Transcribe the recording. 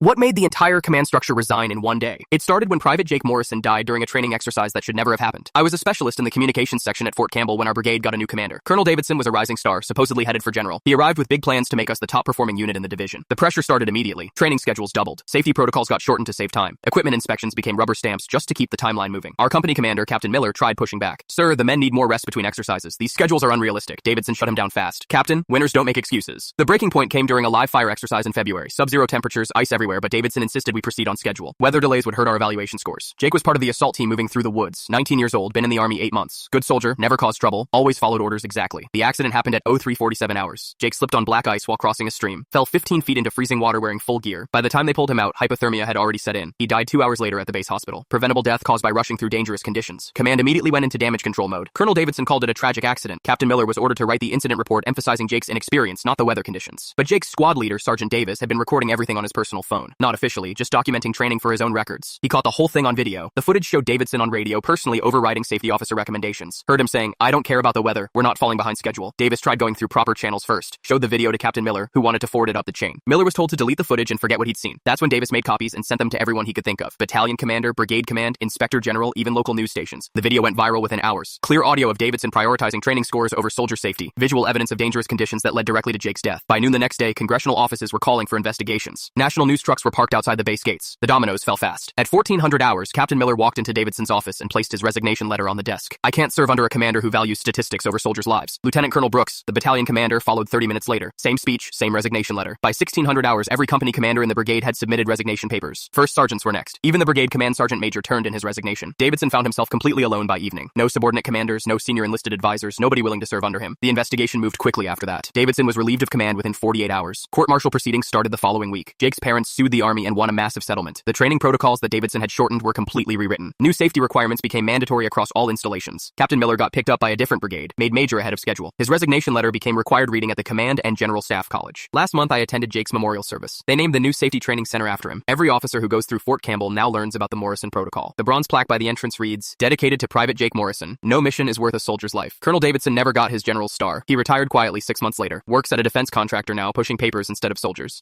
What made the entire command structure resign in one day? It started when Private Jake Morrison died during a training exercise that should never have happened. I was a specialist in the communications section at Fort Campbell when our brigade got a new commander. Colonel Davidson was a rising star, supposedly headed for general. He arrived with big plans to make us the top-performing unit in the division. The pressure started immediately. Training schedules doubled. Safety protocols got shortened to save time. Equipment inspections became rubber stamps just to keep the timeline moving. Our company commander, Captain Miller, tried pushing back. "Sir, the men need more rest between exercises. These schedules are unrealistic." Davidson shut him down fast. "Captain, winners don't make excuses." The breaking point came during a live fire exercise in February. Sub-zero temperatures, ice everywhere, but Davidson insisted we proceed on schedule. Weather delays would hurt our evaluation scores. Jake was part of the assault team moving through the woods. 19 years old, been in the Army 8 months. Good soldier, never caused trouble, always followed orders exactly. The accident happened at 03:47 hours. Jake slipped on black ice while crossing a stream, fell 15 feet into freezing water wearing full gear. By the time they pulled him out, hypothermia had already set in. He died 2 hours later at the base hospital. Preventable death caused by rushing through dangerous conditions. Command immediately went into damage control mode. Colonel Davidson called it a tragic accident. Captain Miller was ordered to write the incident report emphasizing Jake's inexperience, not the weather conditions. But Jake's squad leader, Sergeant Davis, had been recording everything on his personal phone. Not officially, just documenting training for his own records. He caught the whole thing on video. The footage showed Davidson on radio personally overriding safety officer recommendations. Heard him saying, "I don't care about the weather, we're not falling behind schedule." Davis tried going through proper channels first, showed the video to Captain Miller, who wanted to forward it up the chain. Miller was told to delete the footage and forget what he'd seen. That's when Davis made copies and sent them to everyone he could think of. Battalion commander, brigade command, inspector general, even local news stations. The video went viral within hours. Clear audio of Davidson prioritizing training scores over soldier safety. Visual evidence of dangerous conditions that led directly to Jake's death. By noon the next day, congressional offices were calling for investigations. National news trucks were parked outside the base gates. The dominoes fell fast. At 1400 hours, Captain Miller walked into Davidson's office and placed his resignation letter on the desk. "I can't serve under a commander who values statistics over soldiers' lives." Lieutenant Colonel Brooks, the battalion commander, followed 30 minutes later. Same speech, same resignation letter. By 1600 hours, every company commander in the brigade had submitted resignation papers. First sergeants were next. Even the brigade command sergeant major turned in his resignation. Davidson found himself completely alone by evening. No subordinate commanders, no senior enlisted advisors, nobody willing to serve under him. The investigation moved quickly after that. Davidson was relieved of command within 48 hours. Court-martial proceedings started the following week. Jake's parents sued the Army and won a massive settlement. The training protocols that Davidson had shortened were completely rewritten. New safety requirements became mandatory across all installations. Captain Miller got picked up by a different brigade, made major ahead of schedule. His resignation letter became required reading at the Command and General Staff College. Last month, I attended Jake's memorial service. They named the new safety training center after him. Every officer who goes through Fort Campbell now learns about the Morrison Protocol. The bronze plaque by the entrance reads, "Dedicated to Private Jake Morrison. No mission is worth a soldier's life." Colonel Davidson never got his general's star. He retired quietly 6 months later. Works at a defense contractor now, pushing papers instead of soldiers.